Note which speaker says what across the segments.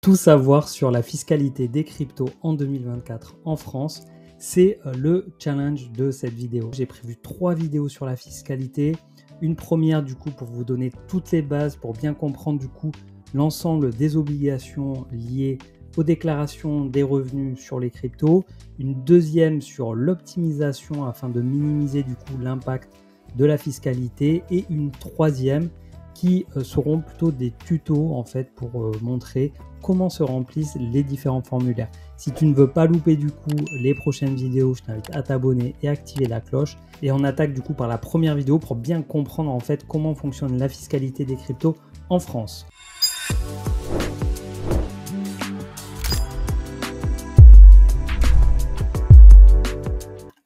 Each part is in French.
Speaker 1: Tout savoir sur la fiscalité des cryptos en 2024 en France, c'est le challenge de cette vidéo. J'ai prévu 3 vidéos sur la fiscalité. Une première du coup pour vous donner toutes les bases pour bien comprendre du coup l'ensemble des obligations liées aux déclarations des revenus sur les cryptos. Une deuxième sur l'optimisation afin de minimiser du coup l'impact de la fiscalité. Et une troisième qui seront plutôt des tutos en fait pour montrer comment se remplissent les différents formulaires. Si tu ne veux pas louper du coup les prochaines vidéos, je t'invite à t'abonner et activer la cloche. Et on attaque du coup par la première vidéo pour bien comprendre en fait comment fonctionne la fiscalité des cryptos en France.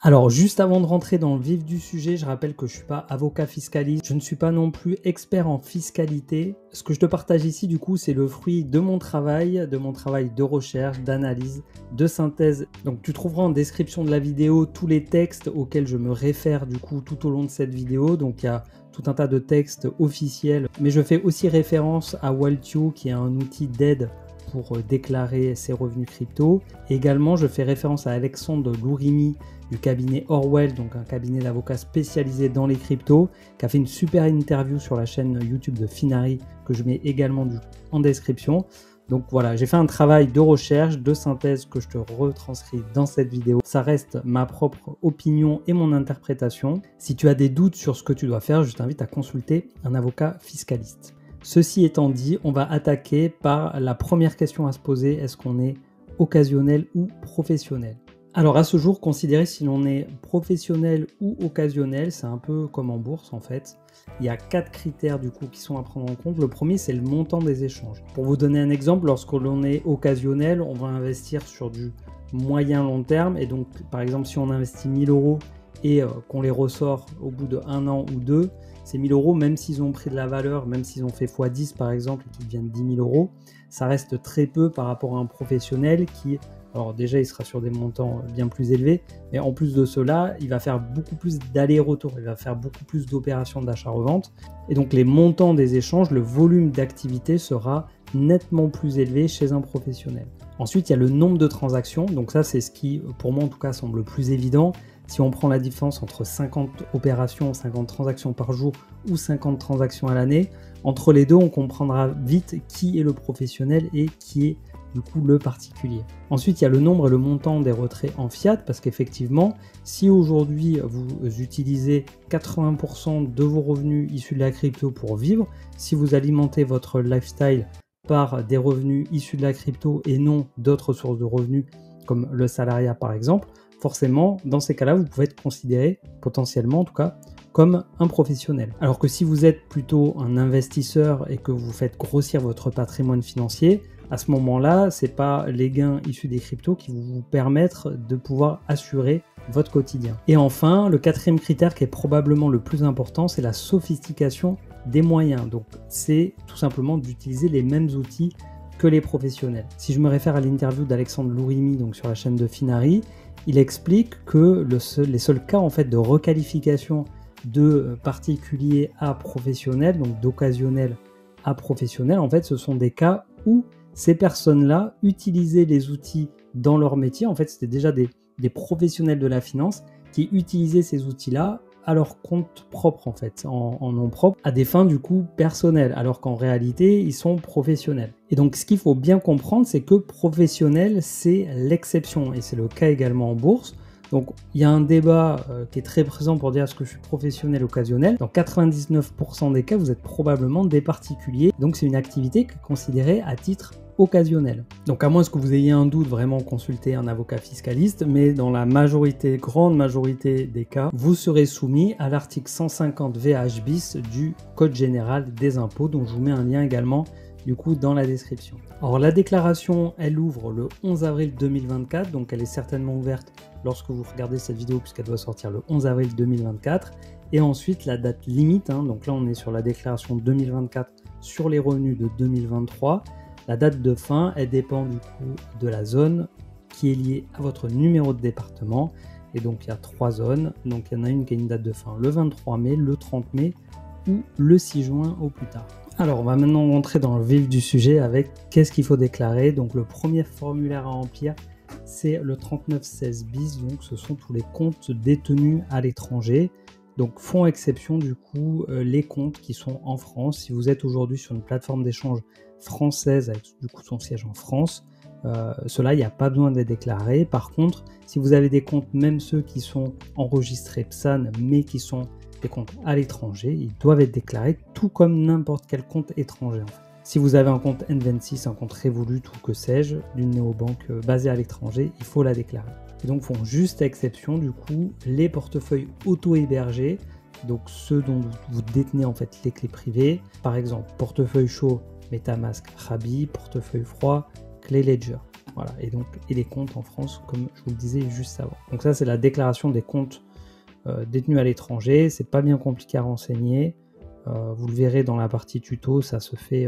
Speaker 1: Alors juste avant de rentrer dans le vif du sujet, je rappelle que je ne suis pas avocat fiscaliste, je ne suis pas non plus expert en fiscalité. Ce que je te partage ici du coup, c'est le fruit de mon travail de recherche, d'analyse, de synthèse. Donc tu trouveras en description de la vidéo tous les textes auxquels je me réfère du coup tout au long de cette vidéo. Donc il y a tout un tas de textes officiels, mais je fais aussi référence à Waltio qui est un outil d'aide pour déclarer ses revenus crypto. Et également, je fais référence à Alexandre Lourimi du cabinet Orwell, donc un cabinet d'avocats spécialisé dans les cryptos, qui a fait une super interview sur la chaîne YouTube de Finari, que je mets également en description. Donc voilà, j'ai fait un travail de recherche, de synthèse que je te retranscris dans cette vidéo. Ça reste ma propre opinion et mon interprétation. Si tu as des doutes sur ce que tu dois faire, je t'invite à consulter un avocat fiscaliste. Ceci étant dit, on va attaquer par la première question à se poser, est-ce qu'on est occasionnel ou professionnel? Alors à ce jour, considérer si l'on est professionnel ou occasionnel, c'est un peu comme en bourse en fait. Il y a 4 critères du coup qui sont à prendre en compte. Le premier, c'est le montant des échanges. Pour vous donner un exemple, lorsque l'on est occasionnel, on va investir sur du moyen long terme. Et donc par exemple, si on investit 1000 € et qu'on les ressort au bout de 1 an ou 2, ces 1000 €, même s'ils ont pris de la valeur, même s'ils ont fait x10 par exemple et qu'ils deviennent 10 000 €, ça reste très peu par rapport à un professionnel qui, alors déjà il sera sur des montants bien plus élevés, mais en plus de cela, il va faire beaucoup plus d'allers-retours, il va faire beaucoup plus d'opérations d'achat-revente. Et donc les montants des échanges, le volume d'activité sera nettement plus élevé chez un professionnel. Ensuite, il y a le nombre de transactions, donc ça c'est ce qui, pour moi en tout cas, semble le plus évident. Si on prend la différence entre 50 opérations, 50 transactions par jour ou 50 transactions à l'année, entre les deux, on comprendra vite qui est le professionnel et qui est du coup le particulier. Ensuite, il y a le nombre et le montant des retraits en fiat, parce qu'effectivement, si aujourd'hui vous utilisez 80% de vos revenus issus de la crypto pour vivre, si vous alimentez votre lifestyle par des revenus issus de la crypto et non d'autres sources de revenus comme le salariat par exemple, forcément, dans ces cas-là, vous pouvez être considéré, potentiellement en tout cas, comme un professionnel. Alors que si vous êtes plutôt un investisseur et que vous faites grossir votre patrimoine financier, à ce moment-là, ce n'est pas les gains issus des cryptos qui vont vous permettre de pouvoir assurer votre quotidien. Et enfin, le 4e critère qui est probablement le plus important, c'est la sophistication des moyens. Donc, c'est tout simplement d'utiliser les mêmes outils que les professionnels. Si je me réfère à l'interview d'Alexandre Lourimi, donc sur la chaîne de Finari, il explique que les seuls cas en fait de requalification de particulier à professionnel, donc d'occasionnel à professionnel, en fait, ce sont des cas où ces personnes-là utilisaient les outils dans leur métier. En fait, c'était déjà des professionnels de la finance qui utilisaient ces outils-là à leur compte propre, en fait, en nom propre, à des fins du coup personnelles, alors qu'en réalité, ils sont professionnels. Et donc, ce qu'il faut bien comprendre, c'est que professionnel, c'est l'exception, et c'est le cas également en bourse. Donc, il y a un débat qui est très présent pour dire est-ce que je suis professionnel ou occasionnel. Dans 99% des cas, vous êtes probablement des particuliers. Donc, c'est une activité qui est considérée à titre occasionnel. Donc, à moins que vous ayez un doute, vraiment consultez un avocat fiscaliste, mais dans la majorité, grande majorité des cas, vous serez soumis à l'article 150 VH bis du Code général des impôts, dont je vous mets un lien également du coup dans la description. Alors la déclaration, elle ouvre le 11 avril 2024, donc elle est certainement ouverte lorsque vous regardez cette vidéo puisqu'elle doit sortir le 11 avril 2024. Et ensuite la date limite, donc là on est sur la déclaration 2024 sur les revenus de 2023. La date de fin, elle dépend du coup de la zone qui est liée à votre numéro de département. Et donc il y a 3 zones, donc il y en a une qui a une date de fin le 23 mai, le 30 mai ou le 6 juin au plus tard. Alors, on va maintenant rentrer dans le vif du sujet avec qu'est-ce qu'il faut déclarer. Donc, le premier formulaire à remplir, c'est le 3916 bis. Donc, ce sont tous les comptes détenus à l'étranger. Donc, font exception du coup les comptes qui sont en France. Si vous êtes aujourd'hui sur une plateforme d'échange française avec du coup son siège en France, cela, il n'y a pas besoin d'être déclaré. Par contre, si vous avez des comptes, même ceux qui sont enregistrés PSAN, mais qui sont des comptes à l'étranger, ils doivent être déclarés tout comme n'importe quel compte étranger. En fait. Si vous avez un compte N26, un compte Revolut ou que sais-je, d'une néobanque basée à l'étranger, il faut la déclarer. Et donc font juste exception du coup les portefeuilles auto-hébergés, donc ceux dont vous détenez en fait les clés privées, par exemple portefeuille chaud, MetaMask, Huobi, portefeuille froid, Clé Ledger. Voilà, et les comptes en France, comme je vous le disais juste avant. Donc ça, c'est la déclaration des comptes détenus à l'étranger. C'est pas bien compliqué à renseigner. Vous le verrez dans la partie tuto, ça se fait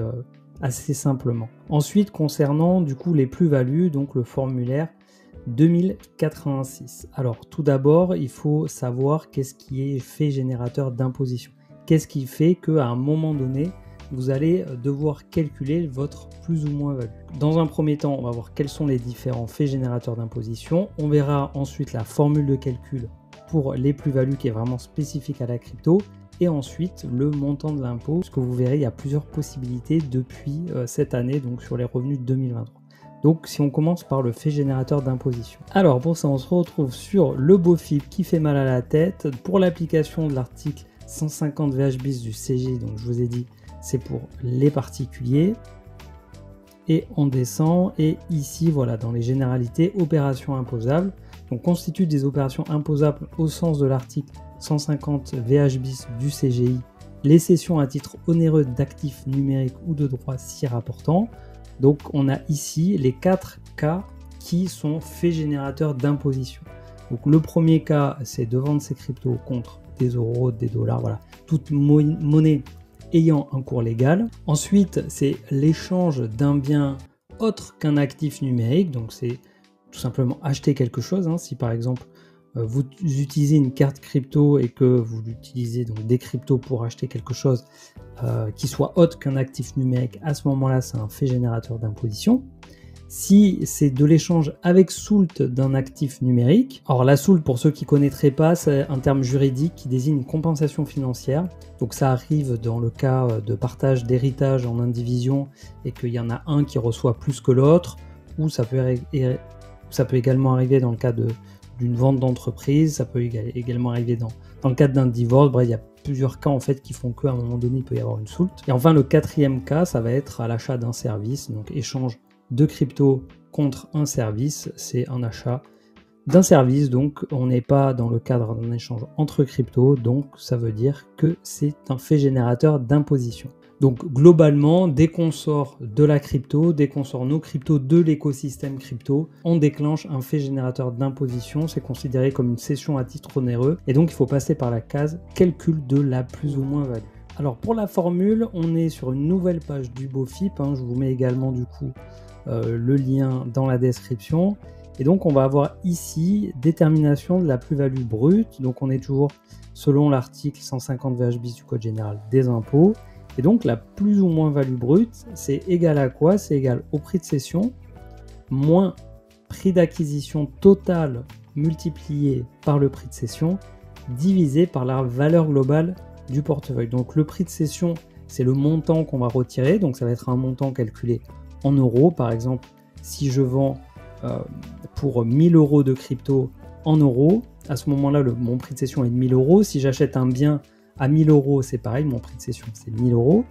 Speaker 1: assez simplement. Ensuite, concernant du coup les plus-values, donc le formulaire 2086. Alors tout d'abord, il faut savoir qu'est-ce qui est fait générateur d'imposition. Qu'est-ce qui fait qu'à un moment donné, vous allez devoir calculer votre plus ou moins value. Dans un premier temps, on va voir quels sont les différents faits générateurs d'imposition. On verra ensuite la formule de calcul pour les plus-values qui est vraiment spécifique à la crypto. Et ensuite, le montant de l'impôt. Parce que vous verrez, il y a plusieurs possibilités depuis cette année, donc sur les revenus de 2023. Donc, si on commence par le fait générateur d'imposition. Alors, pour ça, on se retrouve sur le BOFIP qui fait mal à la tête. Pour l'application de l'article 150 VH bis du CGI, donc je vous ai dit, c'est pour les particuliers. Et on descend, et ici, voilà, dans les généralités, opérations imposables. Donc, constituent des opérations imposables au sens de l'article 150 VH bis du CGI, les cessions à titre onéreux d'actifs numériques ou de droits s'y rapportant. Donc, on a ici les 4 cas qui sont faits générateurs d'imposition. Donc, le premier cas, c'est de vendre ses cryptos contre des euros, des dollars, voilà, toute monnaie ayant un cours légal. Ensuite, c'est l'échange d'un bien autre qu'un actif numérique. Donc, c'est tout simplement acheter quelque chose. Si par exemple, vous utilisez une carte crypto et que vous utilisez donc des cryptos pour acheter quelque chose qui soit autre qu'un actif numérique, à ce moment-là, c'est un fait générateur d'imposition. Si c'est de l'échange avec soult d'un actif numérique, alors la soult, pour ceux qui ne connaîtraient pas, c'est un terme juridique qui désigne une compensation financière. Donc ça arrive dans le cas de partage d'héritage en indivision et qu'il y en a un qui reçoit plus que l'autre, ou ça peut également arriver dans le cas d'une vente d'entreprise, ça peut également arriver dans le cadre d'un divorce. Bref, il y a plusieurs cas en fait qui font qu'à un moment donné, il peut y avoir une soult. Et enfin, le quatrième cas, ça va être à l'achat d'un service, donc échange de crypto contre un service, c'est un achat d'un service, donc on n'est pas dans le cadre d'un échange entre cryptos, donc ça veut dire que c'est un fait générateur d'imposition. Donc globalement, dès qu'on sort de la crypto, dès qu'on sort nos cryptos de l'écosystème crypto, on déclenche un fait générateur d'imposition, c'est considéré comme une cession à titre onéreux, et donc il faut passer par la case calcul de la plus ou moins value. Alors pour la formule, on est sur une nouvelle page du BOFIP, je vous mets également du coup le lien dans la description. Et donc on va avoir ici détermination de la plus-value brute. Donc on est toujours selon l'article 150 VH bis du Code général des impôts. Et donc la plus ou moins value brute, c'est égal à quoi? C'est égal au prix de cession moins prix d'acquisition total multiplié par le prix de cession divisé par la valeur globale du portefeuille. Donc le prix de cession, c'est le montant qu'on va retirer. Donc ça va être un montant calculé en euros. Par exemple, si je vends pour 1000 euros de crypto en euros, à ce moment-là, mon prix de cession est de 1000 euros. Si j'achète un bien à 1000 euros, c'est pareil, mon prix de cession, c'est 1000 euros.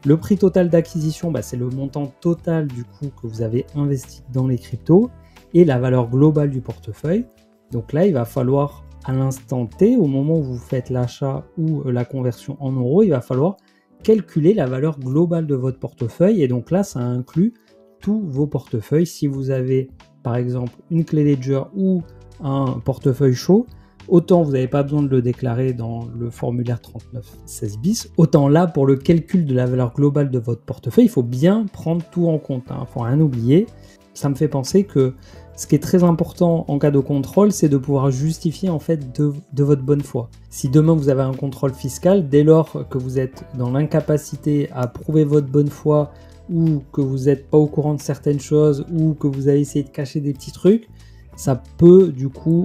Speaker 1: Le prix total d'acquisition, c'est le montant total du coup que vous avez investi dans les cryptos et la valeur globale du portefeuille. Donc là, il va falloir, à l'instant T, au moment où vous faites l'achat ou la conversion en euros, il va falloir calculer la valeur globale de votre portefeuille. Et donc là, ça inclut tous vos portefeuilles. Si vous avez, par exemple, une clé Ledger ou un portefeuille chaud, autant vous n'avez pas besoin de le déclarer dans le formulaire 3916 bis, autant là, pour le calcul de la valeur globale de votre portefeuille, il faut bien prendre tout en compte. Il ne faut rien oublier. Ça me fait penser que Ce qui est très important en cas de contrôle, c'est de pouvoir justifier en fait de votre bonne foi. Si demain vous avez un contrôle fiscal, dès lors que vous êtes dans l'incapacité à prouver votre bonne foi ou que vous n'êtes pas au courant de certaines choses ou que vous avez essayé de cacher des petits trucs, ça peut du coup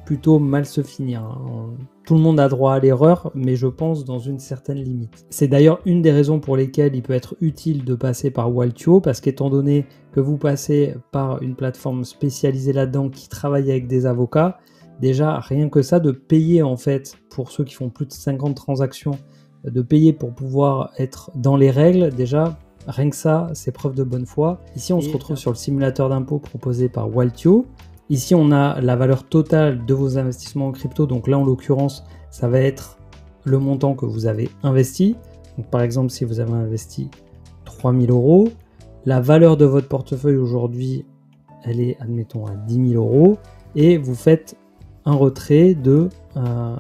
Speaker 1: plutôt mal se finir. Tout le monde a droit à l'erreur, mais je pense dans une certaine limite. C'est d'ailleurs une des raisons pour lesquelles il peut être utile de passer par Waltio, parce qu'étant donné que vous passez par une plateforme spécialisée là-dedans qui travaille avec des avocats, déjà rien que ça, de payer en fait, pour ceux qui font plus de 50 transactions, de payer pour pouvoir être dans les règles, déjà rien que ça, c'est preuve de bonne foi. Ici on se retrouve sur le simulateur d'impôt proposé par Waltio. Ici, on a la valeur totale de vos investissements en crypto. Donc là, en l'occurrence, ça va être le montant que vous avez investi. Donc par exemple, si vous avez investi 3 000 euros, la valeur de votre portefeuille aujourd'hui, elle est, admettons, à 10 000 euros. Et vous faites un retrait de 1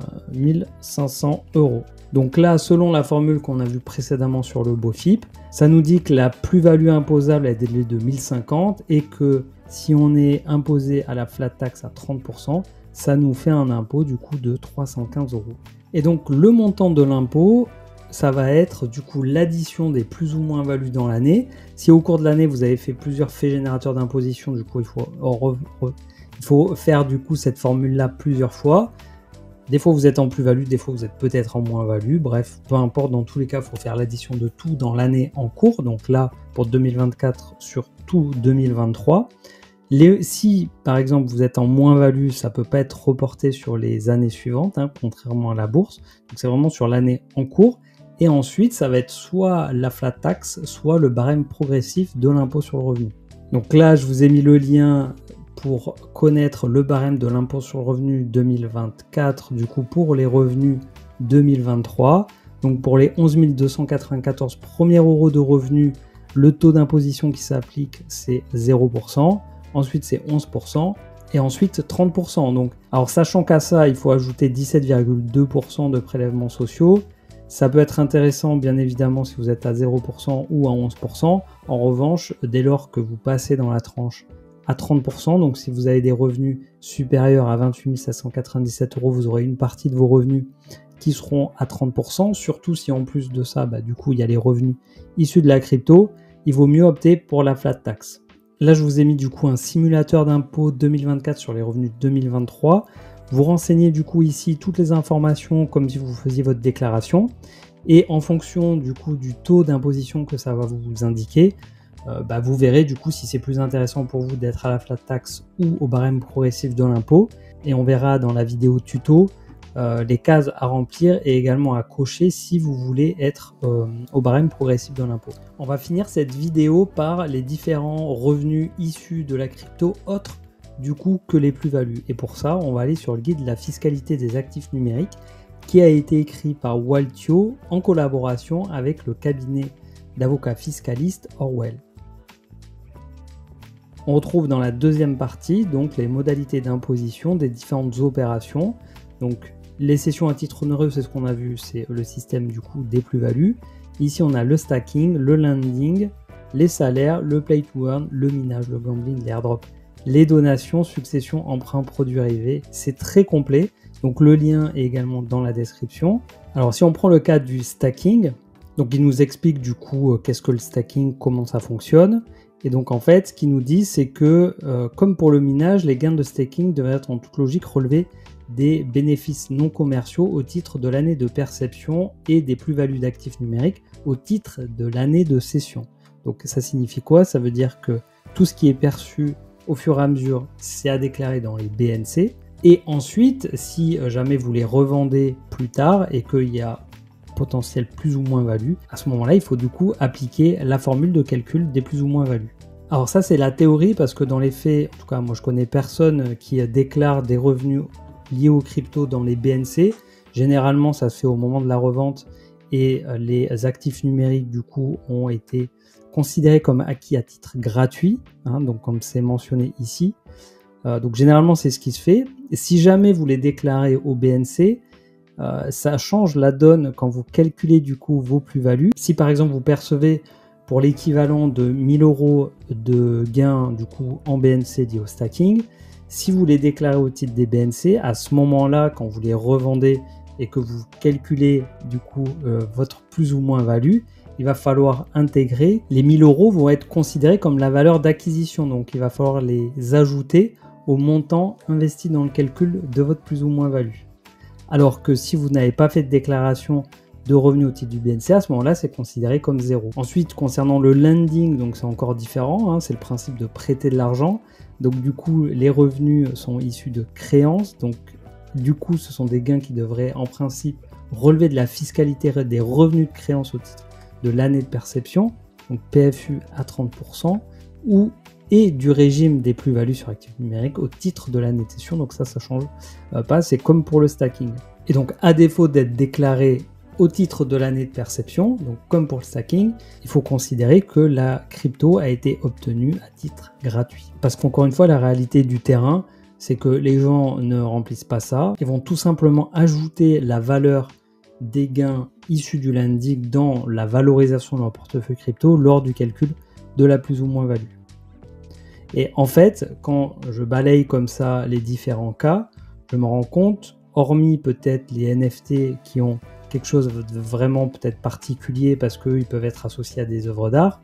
Speaker 1: 500 euros. Donc là, selon la formule qu'on a vue précédemment sur le BOFIP, ça nous dit que la plus-value imposable est de 1050 et que si on est imposé à la flat tax à 30%, ça nous fait un impôt du coup de 315 euros. Et donc le montant de l'impôt, ça va être du coup l'addition des plus ou moins values dans l'année. Si au cours de l'année vous avez fait plusieurs faits générateurs d'imposition, du coup il faut faire du coup cette formule-là plusieurs fois. Des fois vous êtes en plus-value, des fois vous êtes peut-être en moins-value, bref, peu importe, dans tous les cas, il faut faire l'addition de tout dans l'année en cours, donc là, pour 2024 sur tout 2023. Si, par exemple, vous êtes en moins-value, ça ne peut pas être reporté sur les années suivantes, contrairement à la bourse, donc c'est vraiment sur l'année en cours, et ensuite, ça va être soit la flat tax, soit le barème progressif de l'impôt sur le revenu. Donc là, je vous ai mis le lien pour connaître le barème de l'impôt sur le revenu 2024, du coup pour les revenus 2023. Donc pour les 11 294 premiers euros de revenus, le taux d'imposition qui s'applique, c'est 0%. Ensuite, c'est 11%. Et ensuite, 30%. Donc, alors sachant qu'à ça, il faut ajouter 17,2% de prélèvements sociaux. Ça peut être intéressant, bien évidemment, si vous êtes à 0% ou à 11%. En revanche, dès lors que vous passez dans la tranche à 30%, donc si vous avez des revenus supérieurs à 28 797 euros, vous aurez une partie de vos revenus qui seront à 30%, surtout si en plus de ça, du coup, il y a les revenus issus de la crypto, il vaut mieux opter pour la flat tax. Là, je vous ai mis du coup un simulateur d'impôt 2024 sur les revenus 2023. Vous renseignez du coup ici toutes les informations comme si vous faisiez votre déclaration, et en fonction du coup du taux d'imposition que ça va vous indiquer, vous verrez du coup si c'est plus intéressant pour vous d'être à la flat tax ou au barème progressif de l'impôt, et on verra dans la vidéo tuto les cases à remplir et également à cocher si vous voulez être au barème progressif de l'impôt. On va finir cette vidéo par les différents revenus issus de la crypto autres du coup que les plus-values, et pour ça on va aller sur le guide de la fiscalité des actifs numériques qui a été écrit par Waltio en collaboration avec le cabinet d'avocats fiscalistes Orwell. On retrouve dans la deuxième partie donc les modalités d'imposition des différentes opérations. Donc les cessions à titre onéreux, c'est ce qu'on a vu, c'est le système du coup des plus-values. Ici on a le stacking, le lending, les salaires, le play to earn, le minage, le gambling, les airdrops, les donations, succession, emprunts, produits dérivés. C'est très complet, donc le lien est également dans la description. Alors si on prend le cas du stacking, donc il nous explique du coup qu'est-ce que le stacking, comment ça fonctionne. Et donc en fait, ce qu'il nous dit, c'est que comme pour le minage, les gains de staking devraient être en toute logique relevés des bénéfices non commerciaux au titre de l'année de perception et des plus-values d'actifs numériques au titre de l'année de cession. Donc ça signifie quoi? Ça veut dire que tout ce qui est perçu au fur et à mesure, c'est à déclarer dans les BNC. Et ensuite, si jamais vous les revendez plus tard et qu'il y a potentiel plus ou moins value, à ce moment-là, il faut du coup appliquer la formule de calcul des plus ou moins values. Alors ça, c'est la théorie, parce que dans les faits, en tout cas, moi je connais personne qui déclare des revenus liés aux cryptos dans les BNC. Généralement, ça se fait au moment de la revente et les actifs numériques, du coup, ont été considérés comme acquis à titre gratuit, donc comme c'est mentionné ici. Donc généralement, c'est ce qui se fait. Et si jamais vous les déclarez au BNC, ça change la donne quand vous calculez du coup vos plus-values. Si par exemple vous percevez pour l'équivalent de 1000 € de gains du coup en BNC liés au stacking. Si vous les déclarez au titre des BNC, à ce moment-là, quand vous les revendez et que vous calculez du coup votre plus ou moins value, il va falloir intégrer, les 1000 € vont être considérés comme la valeur d'acquisition, donc il va falloir les ajouter au montant investi dans le calcul de votre plus ou moins value. Alors que si vous n'avez pas fait de déclaration de revenus au titre du BNC, à ce moment-là, c'est considéré comme zéro. Ensuite, concernant le lending, donc c'est encore différent, hein, c'est le principe de prêter de l'argent. Donc du coup, les revenus sont issus de créances, donc du coup, ce sont des gains qui devraient en principe relever de la fiscalité des revenus de créance au titre de l'année de perception, donc PFU à 30%, et du régime des plus-values sur actifs numériques au titre de l'année de cession, donc ça change pas, c'est comme pour le stacking. Et donc à défaut d'être déclaré au titre de l'année de perception, donc comme pour le stacking, il faut considérer que la crypto a été obtenue à titre gratuit. Parce qu'encore une fois, la réalité du terrain, c'est que les gens ne remplissent pas ça, ils vont tout simplement ajouter la valeur des gains issus du lending dans la valorisation de leur portefeuille crypto lors du calcul de la plus ou moins value. Et en fait, quand je balaye comme ça les différents cas, je me rends compte, hormis peut-être les NFT qui ont quelque chose de vraiment peut-être particulier parce qu'ils peuvent être associés à des œuvres d'art,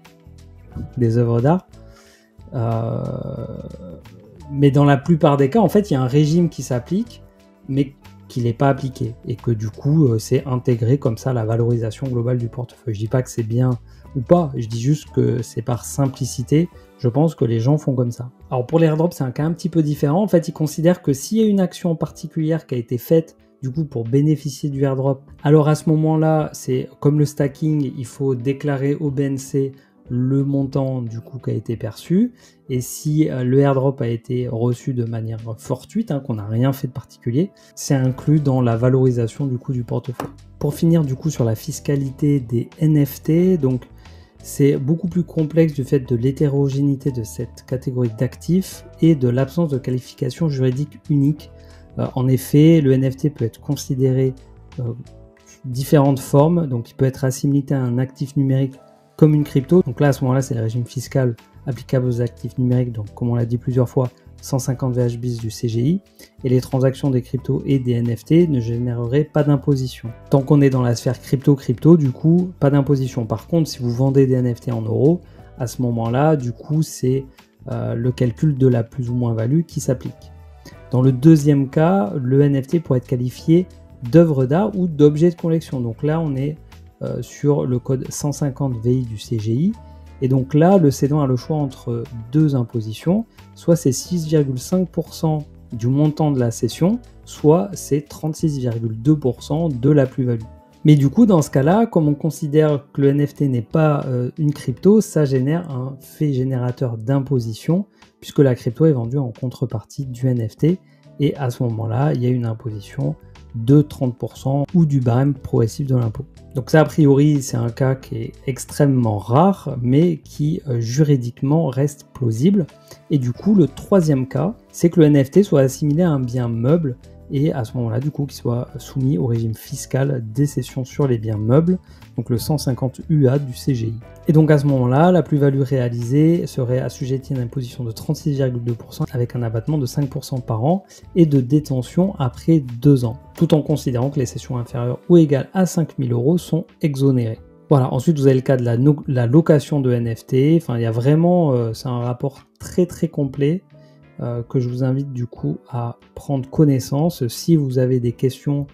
Speaker 1: mais dans la plupart des cas, en fait, il y a un régime qui s'applique, mais qui n'est pas appliqué, et que du coup, c'est intégré comme ça à la valorisation globale du portefeuille. Je dis pas que c'est bien ou pas, je dis juste que c'est par simplicité, je pense que les gens font comme ça. Alors pour les airdrops, c'est un cas un petit peu différent. En fait, ils considèrent que s'il y a une action particulière qui a été faite du coup pour bénéficier du airdrop, alors à ce moment-là, c'est comme le stacking, il faut déclarer au BNC le montant du coup qui a été perçu, et si le airdrop a été reçu de manière fortuite, hein, qu'on n'a rien fait de particulier, c'est inclus dans la valorisation du coup du portefeuille. Pour finir du coup sur la fiscalité des NFT, donc c'est beaucoup plus complexe du fait de l'hétérogénéité de cette catégorie d'actifs et de l'absence de qualification juridique unique. En effet, le NFT peut être considéré différentes formes, donc il peut être assimilé à un actif numérique comme une crypto. Donc là, à ce moment-là, c'est le régime fiscal applicable aux actifs numériques, donc comme on l'a dit plusieurs fois, 150 VHBIS du CGI, et les transactions des cryptos et des NFT ne généreraient pas d'imposition. Tant qu'on est dans la sphère crypto, du coup, pas d'imposition. Par contre, si vous vendez des NFT en euros, à ce moment-là, du coup, c'est le calcul de la plus ou moins value qui s'applique. Dans le deuxième cas, le NFT pourrait être qualifié d'œuvre d'art ou d'objet de collection. Donc là, on est sur le code 150 VI du CGI. Et donc là, le cédant a le choix entre deux impositions, soit c'est 6,5% du montant de la cession, soit c'est 36,2% de la plus-value. Mais du coup, dans ce cas-là, comme on considère que le NFT n'est pas une crypto, ça génère un fait générateur d'imposition, puisque la crypto est vendue en contrepartie du NFT, et à ce moment-là, il y a une imposition de 30% ou du barème progressif de l'impôt. Donc ça, a priori, c'est un cas qui est extrêmement rare, mais qui juridiquement reste plausible. Et du coup, le troisième cas, c'est que le NFT soit assimilé à un bien meuble, et à ce moment-là, du coup, qu'il soit soumis au régime fiscal des cessions sur les biens meubles, donc le 150 UA du CGI. Et donc à ce moment-là, la plus-value réalisée serait assujettie à une imposition de 36,2% avec un abattement de 5% par an et de détention après 2 ans, tout en considérant que les cessions inférieures ou égales à 5 000 € sont exonérées. Voilà, ensuite vous avez le cas de la location de NFT, enfin il y a vraiment, c'est un rapport très très complet que je vous invite du coup à prendre connaissance. Si vous avez des questions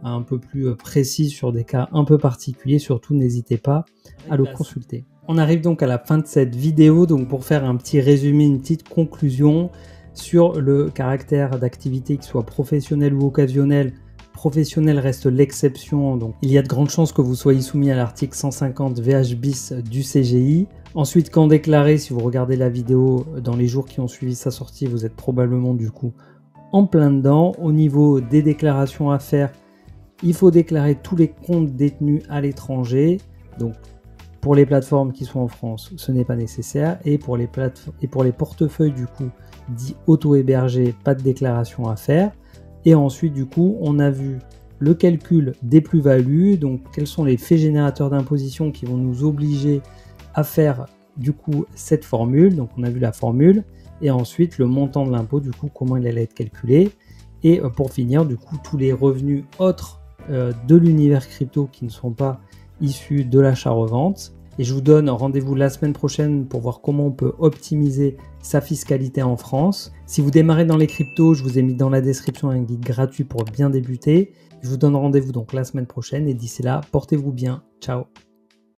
Speaker 1: un peu plus précises sur des cas un peu particuliers, surtout n'hésitez pas à le consulter. On arrive donc à la fin de cette vidéo, donc pour faire un petit résumé, une petite conclusion sur le caractère d'activité, qu'il soit professionnel ou occasionnel. Professionnel reste l'exception, donc il y a de grandes chances que vous soyez soumis à l'article 150 VHBIS du CGI. Ensuite, quand déclaré, si vous regardez la vidéo dans les jours qui ont suivi sa sortie, vous êtes probablement du coup en plein dedans. Au niveau des déclarations à faire, il faut déclarer tous les comptes détenus à l'étranger. Donc pour les plateformes qui sont en France, ce n'est pas nécessaire. Et pour les portefeuilles du coup dits auto-hébergés, pas de déclaration à faire. Et ensuite, du coup, on a vu le calcul des plus-values, donc quels sont les faits générateurs d'imposition qui vont nous obliger à faire du coup cette formule. Donc on a vu la formule et ensuite le montant de l'impôt, du coup comment il allait être calculé. Et pour finir, du coup tous les revenus autres de l'univers crypto qui ne sont pas issus de l'achat-revente. Et je vous donne rendez-vous la semaine prochaine pour voir comment on peut optimiser sa fiscalité en France. Si vous démarrez dans les cryptos, je vous ai mis dans la description un guide gratuit pour bien débuter. Je vous donne rendez-vous donc la semaine prochaine et d'ici là, portez-vous bien. Ciao.